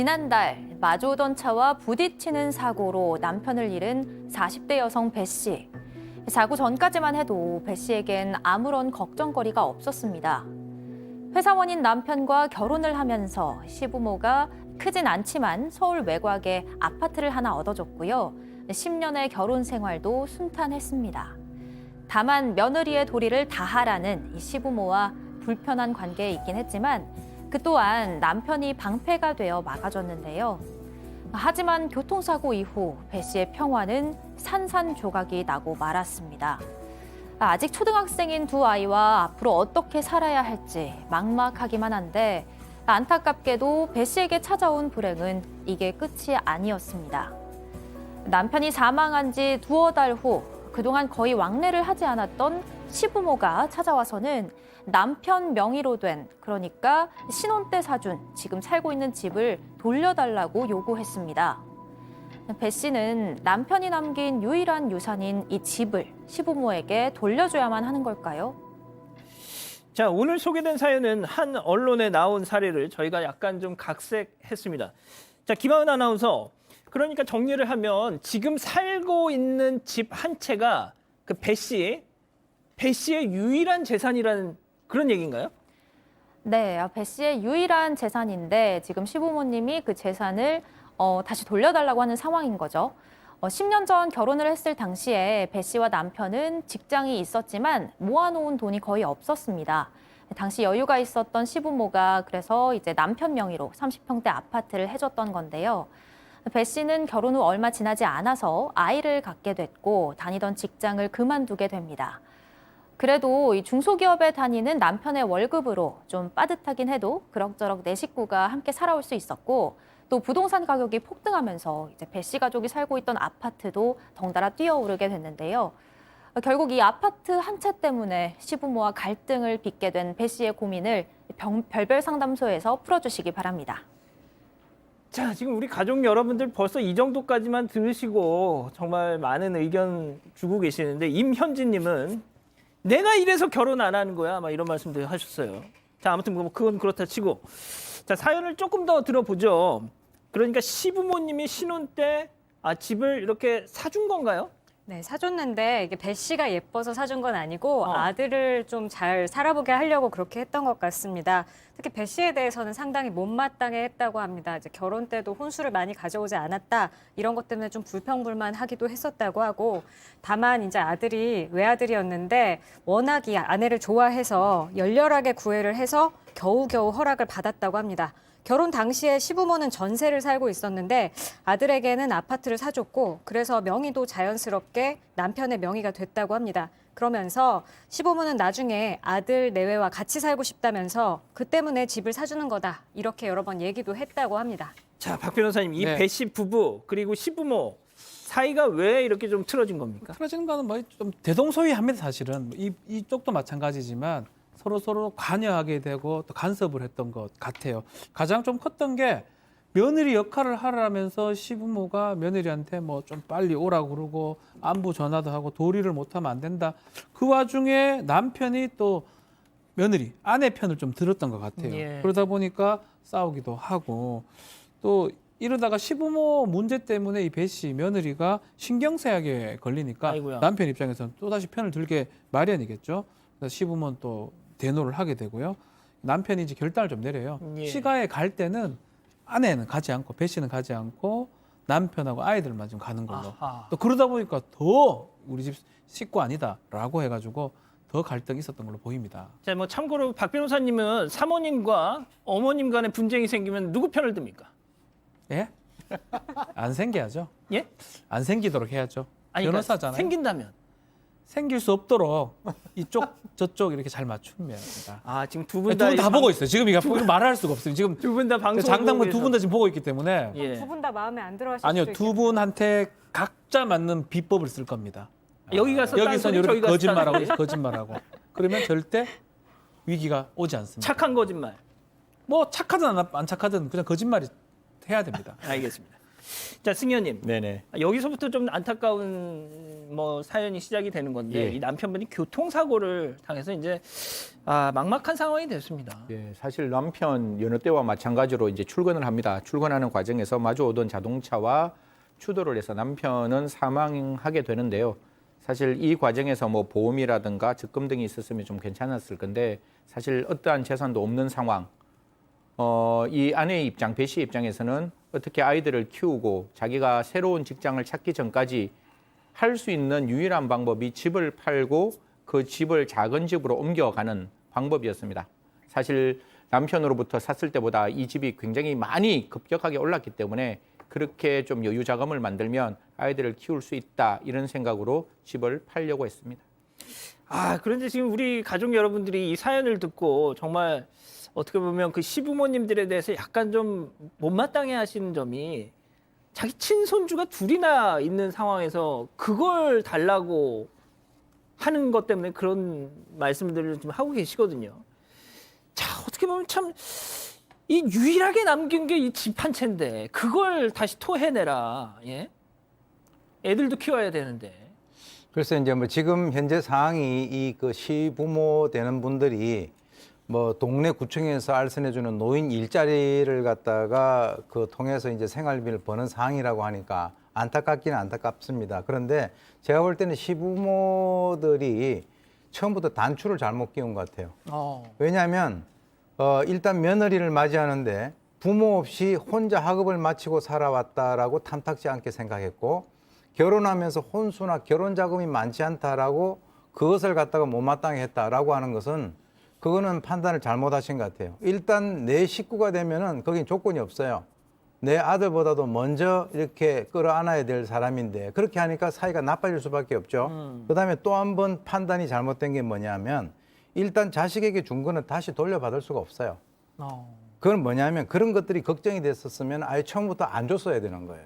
지난달 마주오던 차와 부딪히는 사고로 남편을 잃은 40대 여성 배 씨. 사고 전까지만 해도 배 씨에겐 아무런 걱정거리가 없었습니다. 회사원인 남편과 결혼을 하면서 시부모가 크진 않지만 서울 외곽에 아파트를 하나 얻어줬고요. 10년의 결혼 생활도 순탄했습니다. 다만 며느리의 도리를 다하라는 이 시부모와 불편한 관계에 있긴 했지만 그 또한 남편이 방패가 되어 막아줬는데요. 하지만 교통사고 이후 배 씨의 평화는 산산조각이 나고 말았습니다. 아직 초등학생인 두 아이와 앞으로 어떻게 살아야 할지 막막하기만 한데 안타깝게도 배 씨에게 찾아온 불행은 이게 끝이 아니었습니다. 남편이 사망한 지 두어 달 후 그동안 거의 왕래를 하지 않았던 시부모가 찾아와서는 남편 명의로 된, 그러니까 신혼 때 사준 지금 살고 있는 집을 돌려달라고 요구했습니다. 배 씨는 남편이 남긴 유일한 유산인 이 집을 시부모에게 돌려줘야만 하는 걸까요? 자, 오늘 소개된 사연은 한 언론에 나온 사례를 저희가 약간 좀 각색했습니다. 자, 김하은 아나운서, 그러니까 정리를 하면 지금 살고 있는 집 한 채가 그 배 씨의 유일한 재산이라는 그런 얘기인가요? 네, 배 씨의 유일한 재산인데 지금 시부모님이 그 재산을 다시 돌려달라고 하는 상황인 거죠. 10년 전 결혼을 했을 당시에 배 씨와 남편은 직장이 있었지만 모아놓은 돈이 거의 없었습니다. 당시 여유가 있었던 시부모가 그래서 이제 남편 명의로 30평대 아파트를 해줬던 건데요. 배 씨는 결혼 후 얼마 지나지 않아서 아이를 갖게 됐고 다니던 직장을 그만두게 됩니다. 그래도 이 중소기업에 다니는 남편의 월급으로 좀 빠듯하긴 해도 그럭저럭 네 식구가 함께 살아올 수 있었고 또 부동산 가격이 폭등하면서 이제 배 씨 가족이 살고 있던 아파트도 덩달아 뛰어오르게 됐는데요. 결국 이 아파트 한 채 때문에 시부모와 갈등을 빚게 된 배 씨의 고민을 별별 상담소에서 풀어주시기 바랍니다. 자, 지금 우리 가족 여러분들 벌써 이 정도까지만 들으시고 정말 많은 의견 주고 계시는데 임현진님은 내가 이래서 결혼 안 하는 거야 막 이런 말씀도 하셨어요. 자, 아무튼 뭐 그건 그렇다 치고 자, 사연을 조금 더 들어보죠. 그러니까 시부모님이 신혼 때 집을 이렇게 사준 건가요? 네, 사줬는데 이게 배 씨가 예뻐서 사준 건 아니고 아들을 좀 잘 살아보게 하려고 그렇게 했던 것 같습니다. 특히 배 씨에 대해서는 상당히 못마땅해 했다고 합니다. 이제 결혼 때도 혼수를 많이 가져오지 않았다. 이런 것 때문에 좀 불평불만하기도 했었다고 하고 다만 이제 아들이 외아들이었는데 워낙 이 아내를 좋아해서 열렬하게 구애를 해서 겨우겨우 허락을 받았다고 합니다. 결혼 당시에 시부모는 전세를 살고 있었는데 아들에게는 아파트를 사줬고 그래서 명의도 자연스럽게 남편의 명의가 됐다고 합니다. 그러면서 시부모는 나중에 아들 내외와 같이 살고 싶다면서 그 때문에 집을 사주는 거다. 이렇게 여러 번 얘기도 했다고 합니다. 자, 박 변호사님, 이 네. 배 씨 부부 그리고 시부모 사이가 왜 이렇게 좀 틀어진 겁니까? 틀어지는 거는 뭐 좀 대동소이합니다. 사실은 이쪽도 마찬가지지만 서로 관여하게 되고 또 간섭을 했던 것 같아요. 가장 좀 컸던 게 며느리 역할을 하라면서 시부모가 며느리한테 뭐 좀 빨리 오라고 그러고 안부 전화도 하고 도리를 못하면 안 된다. 그 와중에 남편이 또 며느리, 아내 편을 좀 들었던 것 같아요. 예. 그러다 보니까 싸우기도 하고 또 이러다가 시부모 문제 때문에 이 배 씨 며느리가 신경쇠약에 걸리니까 아이고야. 남편 입장에서는 또다시 편을 들게 마련이겠죠. 그래서 시부모는 또 대노를 하게 되고요. 남편이 이제 결단을 좀 내려요. 예. 시가에 갈 때는 아내는 가지 않고 배 씨는 가지 않고 남편하고 아이들만 좀 가는 걸로. 아하. 또 그러다 보니까 더 우리 집 식구 아니다라고 해가지고 더 갈등이 있었던 걸로 보입니다. 자, 뭐 참고로 박 변호사님은 사모님과 어머님 간에 분쟁이 생기면 누구 편을 듭니까? 예? 안 생겨야죠. 예? 안 생기도록 해야죠. 아니, 그러니까 변호사잖아요. 생긴다면. 생길 수 없도록 이쪽 저쪽 이렇게 잘 맞추면 됩니다. 아, 지금 두 분 다 두 분 다 보고 있어요. 지금 이거 말할 수가 없어요. 지금 두 분 다 방송 장담은 두 분 다 지금 보고 있기 때문에 예. 두 분 다 마음에 안 들어 하실 아니요 수도 두 분한테 각자 맞는 비법을 쓸 겁니다. 여기 가서 여기서는 저기 이렇게 가서 거짓말하고 딴소리. 거짓말하고 그러면 절대 위기가 오지 않습니다. 착한 거짓말. 뭐 착하든 안 착하든 그냥 거짓말이 해야 됩니다. 알겠습니다. 자, 승현님. 네네. 여기서부터 좀 안타까운 뭐 사연이 시작이 되는 건데 예. 이 남편분이 교통사고를 당해서 이제 막막한 상황이 됐습니다. 예, 사실 남편 여느 때와 마찬가지로 이제 출근을 합니다. 출근하는 과정에서 마주오던 자동차와 추돌을 해서 남편은 사망하게 되는데요. 사실 이 과정에서 뭐 보험이라든가 적금 등이 있었으면 좀 괜찮았을 건데 사실 어떠한 재산도 없는 상황. 이 아내의 입장, 배 씨의 입장에서는 어떻게 아이들을 키우고 자기가 새로운 직장을 찾기 전까지 할 수 있는 유일한 방법이 집을 팔고 그 집을 작은 집으로 옮겨가는 방법이었습니다. 사실 남편으로부터 샀을 때보다 이 집이 굉장히 많이 급격하게 올랐기 때문에 그렇게 좀 여유 자금을 만들면 아이들을 키울 수 있다 이런 생각으로 집을 팔려고 했습니다. 그런데 지금 우리 가족 여러분들이 이 사연을 듣고 정말 어떻게 보면 그 시부모님들에 대해서 약간 좀 못마땅해 하시는 점이 자기 친손주가 둘이나 있는 상황에서 그걸 달라고 하는 것 때문에 그런 말씀들을 좀 하고 계시거든요. 자, 어떻게 보면 참 이 유일하게 남긴 게 이 집 한 채인데 그걸 다시 토해내라. 예? 애들도 키워야 되는데. 그래서 이제 뭐 지금 현재 상황이 이 그 시부모 되는 분들이 뭐 동네 구청에서 알선해주는 노인 일자리를 갖다가 그 통해서 이제 생활비를 버는 상황이라고 하니까 안타깝기는 안타깝습니다. 그런데 제가 볼 때는 시부모들이 처음부터 단추를 잘못 끼운 것 같아요. 왜냐하면 일단 며느리를 맞이하는데 부모 없이 혼자 학업을 마치고 살아왔다라고 탐탁지 않게 생각했고 결혼하면서 혼수나 결혼 자금이 많지 않다라고 그것을 갖다가 못마땅해 했다라고 하는 것은 그거는 판단을 잘못하신 것 같아요. 일단 내 식구가 되면은 거긴 조건이 없어요. 내 아들보다도 먼저 이렇게 끌어안아야 될 사람인데 그렇게 하니까 사이가 나빠질 수밖에 없죠. 그다음에 또 한 번 판단이 잘못된 게 뭐냐면 일단 자식에게 준 거는 다시 돌려받을 수가 없어요. 그건 뭐냐면 그런 것들이 걱정이 됐었으면 아예 처음부터 안 줬어야 되는 거예요.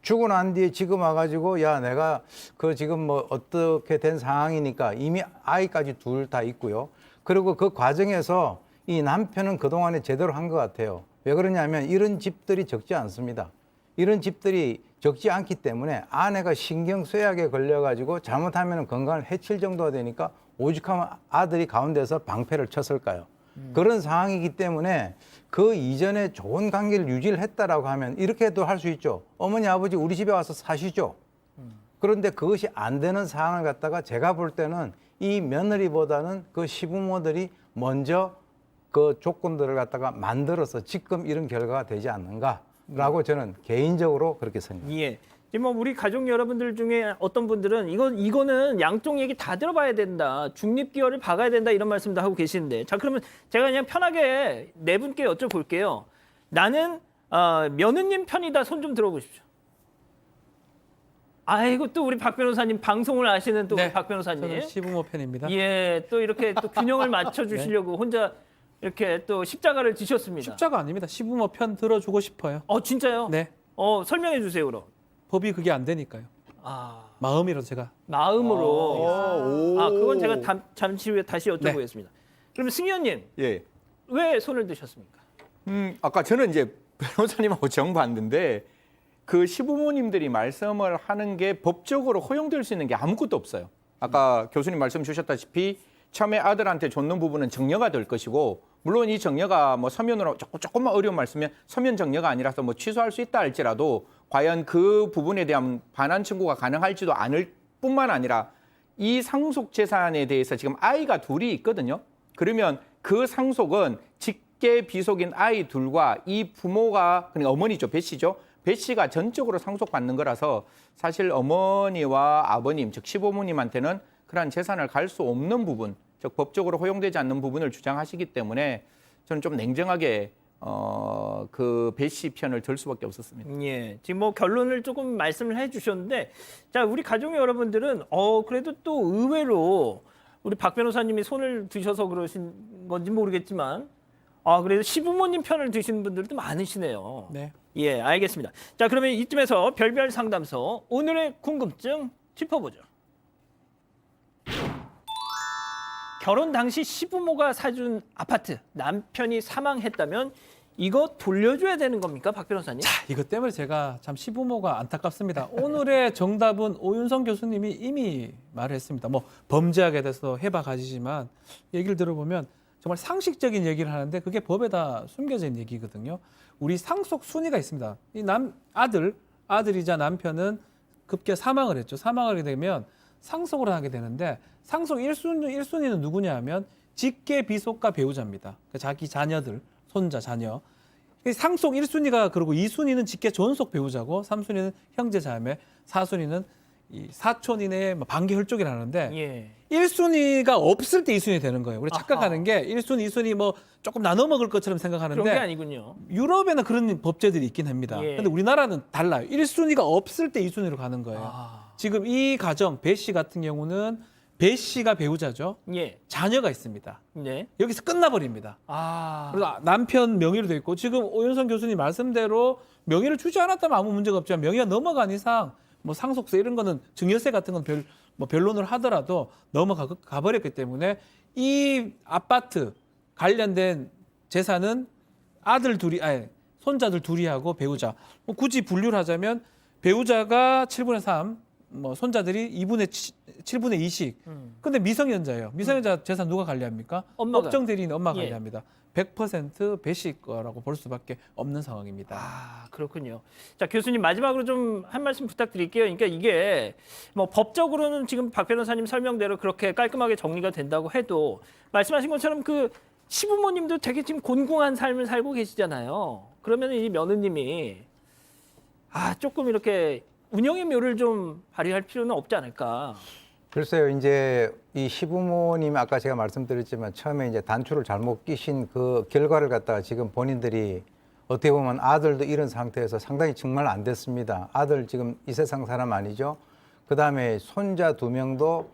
주고 난 뒤에 지금 와가지고 야 내가 그 지금 뭐 어떻게 된 상황이니까 이미 아이까지 둘 다 있고요. 그리고 그 과정에서 이 남편은 그동안에 제대로 한 것 같아요. 왜 그러냐면 이런 집들이 적지 않습니다. 이런 집들이 적지 않기 때문에 아내가 신경 쇠약에 걸려가지고 잘못하면 건강을 해칠 정도가 되니까 오죽하면 아들이 가운데서 방패를 쳤을까요? 그런 상황이기 때문에 그 이전에 좋은 관계를 유지를 했다라고 하면 이렇게도 할 수 있죠. 어머니 아버지 우리 집에 와서 사시죠. 그런데 그것이 안 되는 상황을 갖다가 제가 볼 때는 이 며느리보다는 그 시부모들이 먼저 그 조건들을 갖다가 만들어서 지금 이런 결과가 되지 않는가라고 저는 개인적으로 그렇게 생각합니다. 예. 지금 뭐 우리 가족 여러분들 중에 어떤 분들은 이거는 양쪽 얘기 다 들어봐야 된다. 중립기어를 박아야 된다 이런 말씀도 하고 계시는데 자 그러면 제가 그냥 편하게 네 분께 여쭤볼게요. 나는 며느님 편이다. 손 좀 들어보십시오. 아이고 또 우리 박 변호사님 방송을 아시는 또 네, 박 변호사님. 저는 시부모 편입니다. 예, 또 이렇게 또 균형을 맞춰 주시려고 혼자 이렇게 또 십자가를 지셨습니다. 십자가 아닙니다. 시부모 편 들어주고 싶어요. 진짜요? 네, 설명해 주세요, 그럼. 법이 그게 안 되니까요. 마음이라도 제가. 마음으로. 그건 제가 잠시 후에 다시 네. 여쭤보겠습니다. 그러면 승현님, 예. 왜 손을 드셨습니까? 아까 저는 이제 변호사님하고 정봤는데 그 시부모님들이 말씀을 하는 게 법적으로 허용될 수 있는 게 아무것도 없어요. 아까 교수님 말씀 주셨다시피 처음에 아들한테 줬는 부분은 정려가 될 것이고 물론 이 정려가 뭐 서면으로 조금만 어려운 말씀이면 서면 정려가 아니라서 뭐 취소할 수 있다 할지라도 과연 그 부분에 대한 반환 청구가 가능할지도 않을 뿐만 아니라 이 상속 재산에 대해서 지금 아이가 둘이 있거든요. 그러면 그 상속은 직계 비속인 아이 둘과 이 부모가 그러니까 어머니죠, 배 씨죠. 배 씨가 전적으로 상속받는 거라서 사실 어머니와 아버님, 즉 시부모님한테는 그러한 재산을 갈 수 없는 부분, 즉 법적으로 허용되지 않는 부분을 주장하시기 때문에 저는 좀 냉정하게 그 배 씨 편을 들 수밖에 없었습니다. 예, 지금 뭐 결론을 조금 말씀을 해주셨는데, 자 우리 가족 여러분들은 그래도 또 의외로 우리 박 변호사님이 손을 드셔서 그러신 건지 모르겠지만, 그래도 시부모님 편을 드시는 분들도 많으시네요. 네. 예, 알겠습니다. 자, 그러면 이쯤에서 별별 상담소 오늘의 궁금증 짚어보죠. 결혼 당시 시부모가 사준 아파트 남편이 사망했다면 이거 돌려줘야 되는 겁니까, 박 변호사님? 자, 이것 때문에 제가 참 시부모가 안타깝습니다. 오늘의 정답은 오윤성 교수님이 이미 말을 했습니다. 뭐 범죄학에 대해서 해박하시지만 얘기를 들어보면 정말 상식적인 얘기를 하는데 그게 법에다 숨겨져 있는 얘기거든요. 우리 상속 순위가 있습니다. 이 아들이자 남편은 급기야 사망을 했죠. 사망을 하게 되면 상속을 하게 되는데 상속 1순위는 누구냐 하면 직계 비속가 배우자입니다. 그러니까 자기 자녀들, 손자, 자녀. 상속 1순위가 그리고 2순위는 직계 존속 배우자고 3순위는 형제 자매, 4순위는 이 사촌 이내의 반계 혈족이라는데 예. 1순위가 없을 때 2순위 되는 거예요. 우리 착각하는 게 1순위, 2순위 뭐 조금 나눠 먹을 것처럼 생각하는데 그런 게 아니군요. 유럽에는 그런 법제들이 있긴 합니다. 예. 근데 우리나라는 달라요. 1순위가 없을 때 2순위로 가는 거예요. 아. 지금 이 가정 배 씨 같은 경우는 배 씨가 배우자죠. 예. 자녀가 있습니다. 네. 여기서 끝나버립니다. 아. 그래서 남편 명의로 돼 있고 지금 오윤성 교수님 말씀대로 명의를 주지 않았다면 아무 문제가 없지만 명의가 넘어간 이상 뭐 상속세 이런 거는 증여세 같은 건 변론을 하더라도 넘어가 버렸기 때문에 이 아파트 관련된 재산은 손자들 둘이 하고 배우자. 뭐 굳이 분류를 하자면 배우자가 7분의 3, 뭐 손자들이 7분의 2씩. 근데 미성년자예요. 미성년자 재산 누가 관리합니까? 엄마가. 법정 대리인 엄마가 예. 관리합니다. 100% 배씨 거라고 볼 수밖에 없는 상황입니다. 아, 그렇군요. 자, 교수님 마지막으로 좀 한 말씀 부탁드릴게요. 그러니까 이게 뭐 법적으로는 지금 박 변호사님 설명대로 그렇게 깔끔하게 정리가 된다고 해도 말씀하신 것처럼 그 시부모님도 되게 지금 곤궁한 삶을 살고 계시잖아요. 그러면 이 며느님이 조금 이렇게 운영의 묘를 좀 발휘할 필요는 없지 않을까. 글쎄요, 이제 이 시부모님 아까 제가 말씀드렸지만 처음에 이제 단추를 잘못 끼신 그 결과를 갖다가 지금 본인들이 어떻게 보면 아들도 이런 상태에서 상당히 정말 안 됐습니다. 아들 지금 이 세상 사람 아니죠. 그 다음에 손자 2명도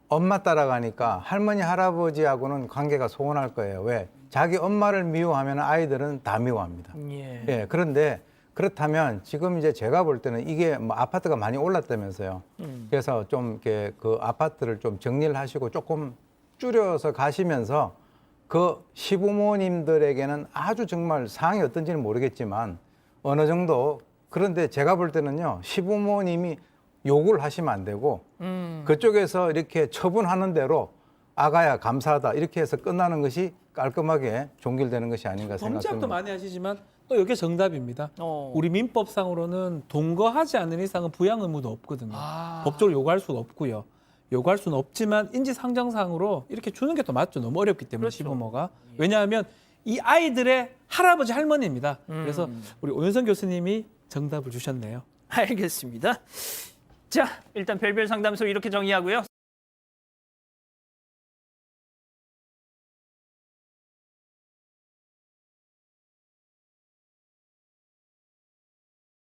엄마 따라가니까 할머니, 할아버지하고는 관계가 소원할 거예요. 왜? 자기 엄마를 미워하면 아이들은 다 미워합니다. 예. 예, 그런데 그렇다면 지금 이제 제가 볼 때는 이게 뭐 아파트가 많이 올랐다면서요. 그래서 좀 이렇게 그 아파트를 좀 정리를 하시고 조금 줄여서 가시면서 그 시부모님들에게는 아주 정말 상황이 어떤지는 모르겠지만 어느 정도 그런데 제가 볼 때는요, 시부모님이 욕을 하시면 안 되고 그쪽에서 이렇게 처분하는 대로 아가야 감사하다 이렇게 해서 끝나는 것이 깔끔하게 종결되는 것이 아닌가 범죄학도 생각합니다. 많이 하시지만 또 이게 정답입니다. 어. 우리 민법상으로는 동거하지 않는 이상은 부양 의무도 없거든요. 아. 법적으로 요구할 수가 없고요. 요구할 수는 없지만 인지상정상으로 이렇게 주는 게 더 맞죠. 너무 어렵기 때문에 그렇죠. 시부모가. 왜냐하면 이 아이들의 할아버지 할머니입니다. 그래서 우리 오윤성 교수님이 정답을 주셨네요. 알겠습니다. 자, 일단 별별 상담소 이렇게 정리하고요.